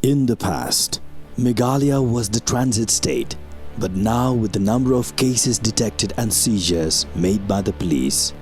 In the past, Meghalaya was the transit state, but now with the number of cases detected and seizures made by the police,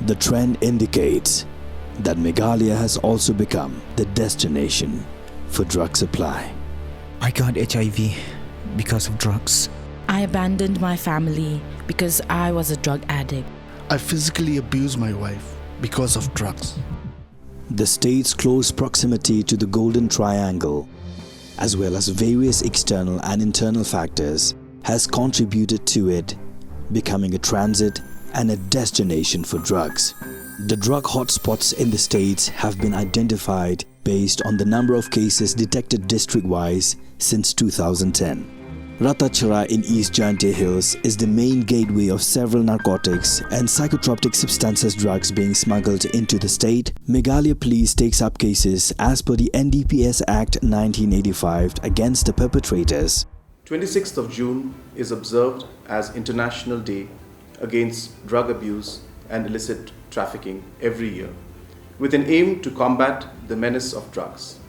the trend indicates that Meghalaya has also become the destination for drug supply. I got HIV because of drugs. I abandoned my family because I was a drug addict. I physically abused my wife because of drugs. The state's close proximity to the Golden Triangle, as well as various external and internal factors, has contributed to it becoming a transit and a destination for drugs. The drug hotspots in the states have been identified based on the number of cases detected district-wise since 2010. Ratachara in East Jante Hills is the main gateway of several narcotics and psychotropic substances drugs being smuggled into the state. Meghalaya Police takes up cases as per the NDPS Act 1985 against the perpetrators. 26th of June is observed as International Day Against Drug Abuse and Illicit Trafficking every year, with an aim to combat the menace of drugs.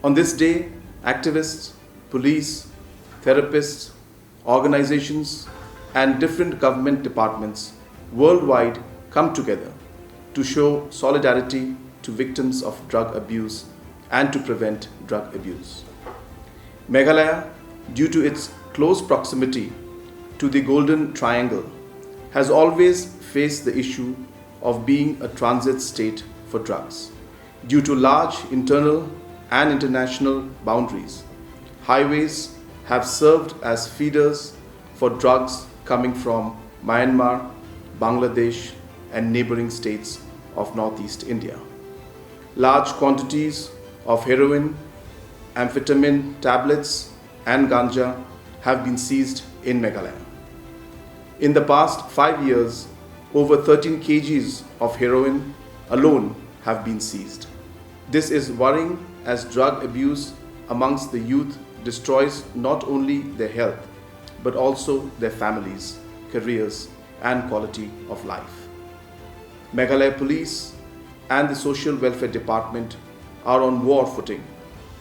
On this day, activists, police, therapists, organizations, and different government departments worldwide come together to show solidarity to victims of drug abuse and to prevent drug abuse. Meghalaya, due to its close proximity to the Golden Triangle, has always faced the issue of being a transit state for drugs. Due to large internal and international boundaries, highways have served as feeders for drugs coming from Myanmar, Bangladesh, and neighboring states of Northeast India. Large quantities of heroin, amphetamine tablets, and ganja have been seized in Meghalaya. In the past 5 years, over 13 kgs of heroin alone have been seized. This is worrying as drug abuse amongst the youth destroys not only their health but also their families, careers, and quality of life. Meghalaya Police and the Social Welfare Department are on war footing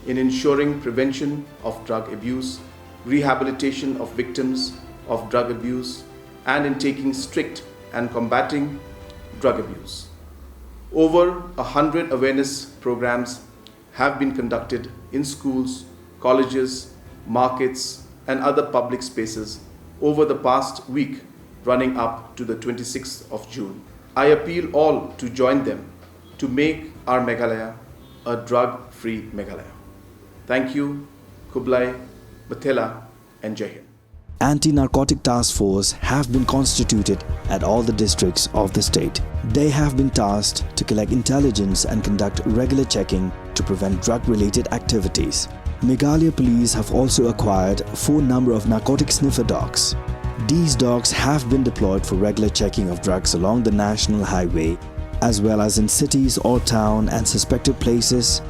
in ensuring prevention of drug abuse, rehabilitation of victims of drug abuse, and in taking strict and combating drug abuse. Over 100 awareness programs have been conducted in schools, colleges, markets, and other public spaces over the past week running up to the 26th of June. I appeal all to join them to make our Meghalaya a drug-free Meghalaya. Thank you, Kublai, Bathela, and Jai Hind. Anti-narcotic task force have been constituted at all the districts of the state. They have been tasked to collect intelligence and conduct regular checking to prevent drug-related activities. Meghalaya Police have also acquired 4 number of narcotic sniffer dogs. These dogs have been deployed for regular checking of drugs along the national highway as well as in cities or town and suspected places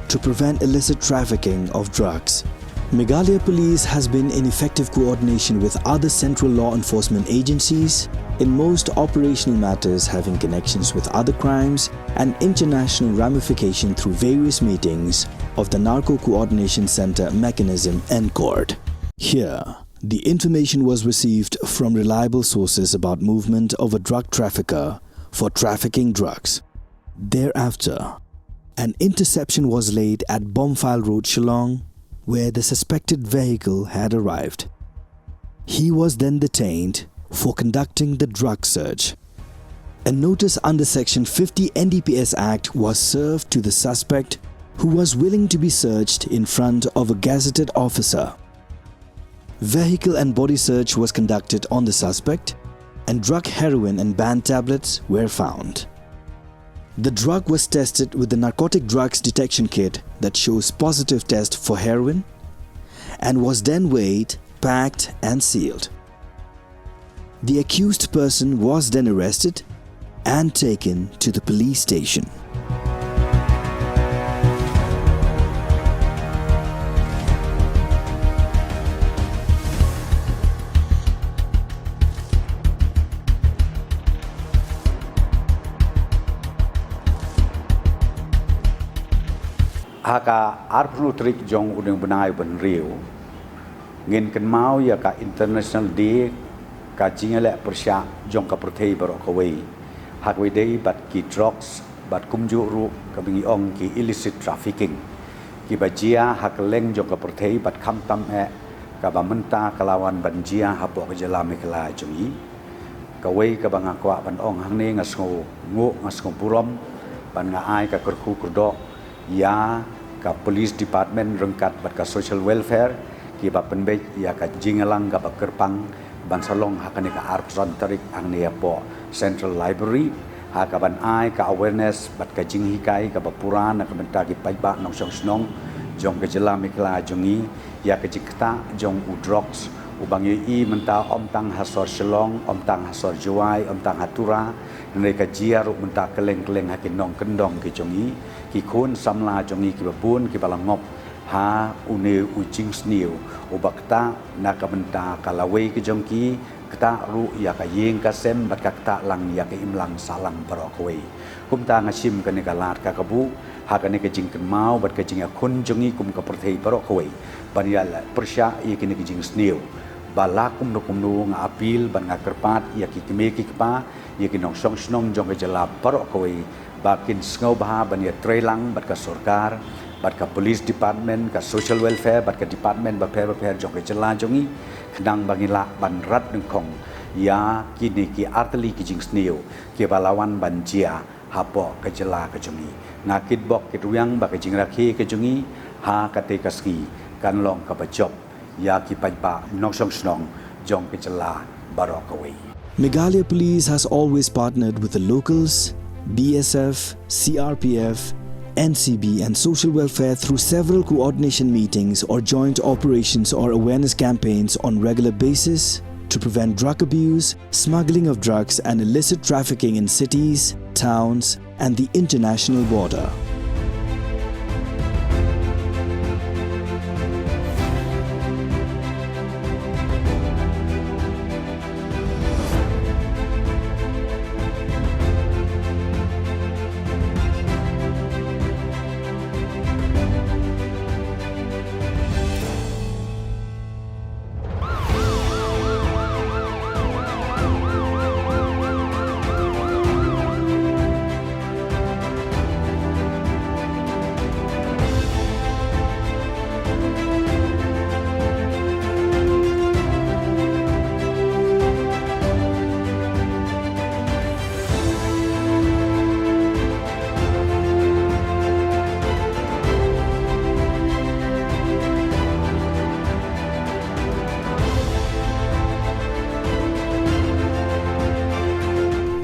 to prevent illicit trafficking of drugs. Meghalaya Police has been in effective coordination with other central law enforcement agencies in most operational matters having connections with other crimes and international ramification through various meetings of the Narco Coordination Center mechanism NCORD. Here, the information was received from reliable sources about movement of a drug trafficker for trafficking drugs. Thereafter, an interception was laid at Bombfile Road, Shillong, where the suspected vehicle had arrived. He was then detained for conducting the drug search. A notice under Section 50 NDPS Act was served to the suspect who was willing to be searched in front of a gazetted officer. Vehicle and body search was conducted on the suspect and drug heroin and banned tablets were found. The drug was tested with the narcotic drugs detection kit that shows positive test for heroin and was then weighed, packed and sealed. The accused person was then arrested and taken to the police station. haka arpnutrik jong udeng benai ben riu ngin kan mau ya ka international day ka jingale persya jong ka prothei barok kawai hakwe dei bat ki drugs bat kumju ru ka bingi ong ki illicit trafficking ki bajia hak leng jong ka prothei bat kham tam ka bamenta kalawan banjia hapo ka jala mekla jongi kawai ka banga kwa ban ong hang ne ngasngo ngo ngasngo purom ban nga ai ka kurku kurdo ya ka police department rengkat bat ka social welfare ki ba penbe ya ka jingalang ka kerpang ban salong hakane ka artron tarik ang ne po central library ha ka ban ai ka awareness bat ka jinghikai ka bapuran ka benta ki paiba nong song snong jong ka jela mikla jongi ya ka jikta jong udrox ubang i menta om tang hasor shalong om tang hasor juai om tang hatura mereka jia ru menta keleng-keleng hakin nong kendong ki jongi ki khun samla jongi ki babun ki balangop ha une ujing sniu ubakta naka menta kalawei ki jongki kata ru ya ka yeng ka sem bat ka kata lang ya ka imlang salang barokoi kumta ngasim ka ne kalat ka kabu ha ka ne ka jing kan mau bat ka jing khun jongi kum ka perthei barokoi banial persya i ki ne ki jing sniu balakum nukum nga apil ban nga kerpat ya ki kime ki pa ya ki nong song snong jong ka jala barokoi bakin sngau baha ban ya trelang bat ka sarkar bat ka police department ka social welfare bat ka department ba per jong ka jala jongi khnang bangila ban rat nengkong ya kini ki arteli ki jing sneu ki balawan banjia hapo ka jala ka jongi ngakit bok ki ruyang ba ka jing rakhi ka jongi ha ka te ka ski kan long ka bajop ya ki paipa nong song snong jong ka jala barokawai. Meghalaya Police has always partnered with the locals, BSF, CRPF, NCB and social welfare through several coordination meetings or joint operations or awareness campaigns on regular basis to prevent drug abuse, smuggling of drugs and illicit trafficking in cities, towns and the international border.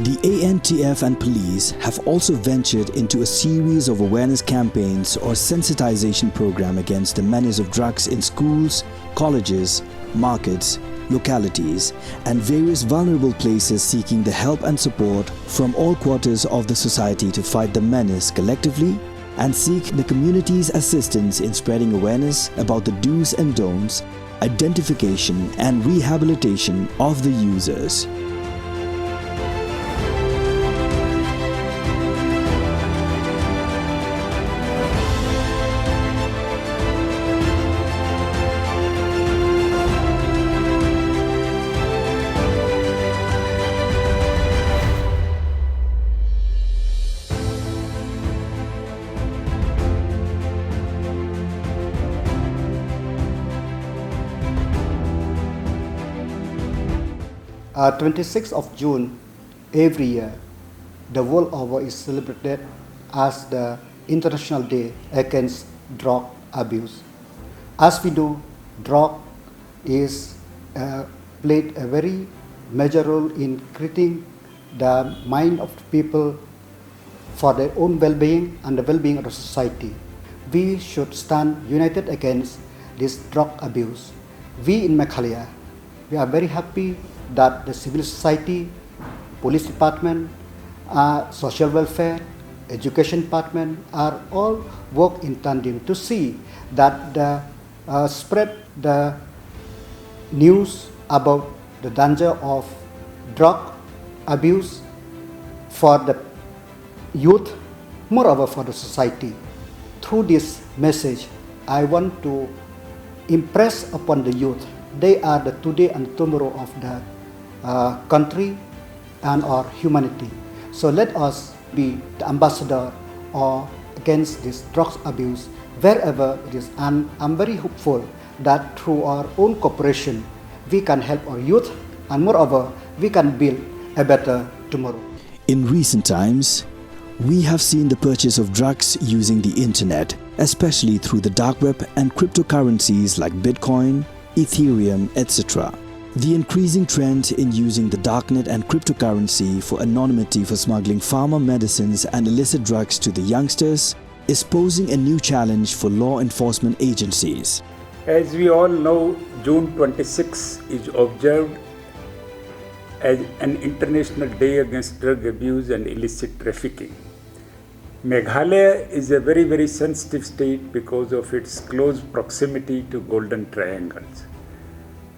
The ANTF and police have also ventured into a series of awareness campaigns or sensitization program against the menace of drugs in schools, colleges, markets, localities and various vulnerable places, seeking the help and support from all quarters of the society to fight the menace collectively and seek the community's assistance in spreading awareness about the do's and don'ts, identification and rehabilitation of the users. On 26th of June every year, the world over is celebrated as the International Day Against Drug Abuse. As we know, drug is played a very major role in creating the mind of people for their own well-being and the well-being of the society. We should stand united against this drug abuse. We in Meghalaya, we are very happy that the civil society, police department, social welfare, education department are all work in tandem to see that the spread the news about the danger of drug abuse for the youth, moreover for the society. through this message, I want to impress upon the youth. They are the today and tomorrow of the country and our humanity. So let us be the ambassador or against this drugs abuse wherever it is. And I'm very hopeful that through our own cooperation, we can help our youth, and moreover, we can build a better tomorrow. In recent times, we have seen the purchase of drugs using the internet, especially through the dark web and cryptocurrencies like Bitcoin, Ethereum, etc. The increasing trend in using the darknet and cryptocurrency for anonymity for smuggling pharma medicines and illicit drugs to the youngsters is posing a new challenge for law enforcement agencies. As we all know, June 26 is observed as an International Day Against Drug Abuse and Illicit Trafficking. Meghalaya is a very, very sensitive state because of its close proximity to Golden Triangles.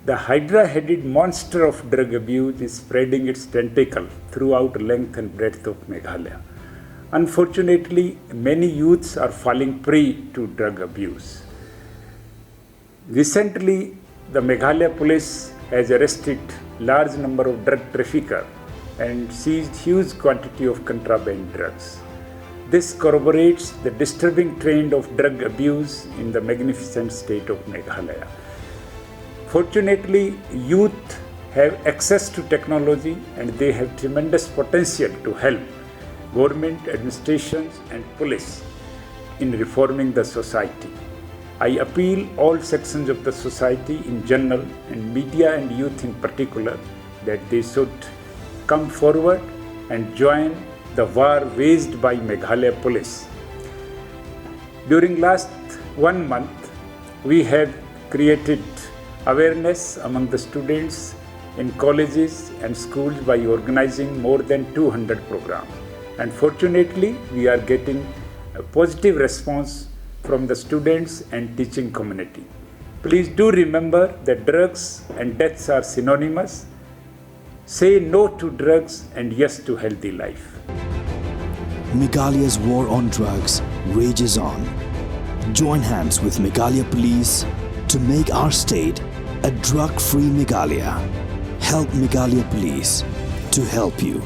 The hydra-headed monster of drug abuse is spreading its tentacle throughout length and breadth of Meghalaya. Unfortunately, many youths are falling prey to drug abuse. Recently, the Meghalaya police has arrested large number of drug traffickers and seized huge quantity of contraband drugs. This corroborates the disturbing trend of drug abuse in the magnificent state of Meghalaya. Fortunately, youth have access to technology and they have tremendous potential to help government, administrations and police in reforming the society. I appeal all sections of the society in general and media and youth in particular that they should come forward and join the war waged by Meghalaya police. During last 1 month, we have created awareness among the students in colleges and schools by organizing more than 200 programs. And fortunately, we are getting a positive response from the students and teaching community. Please do remember that drugs and deaths are synonymous. Say no to drugs and yes to healthy life. Meghalaya's war on drugs rages on. Join hands with Meghalaya Police to make our state a drug-free Meghalaya. Help Meghalaya Police to help you.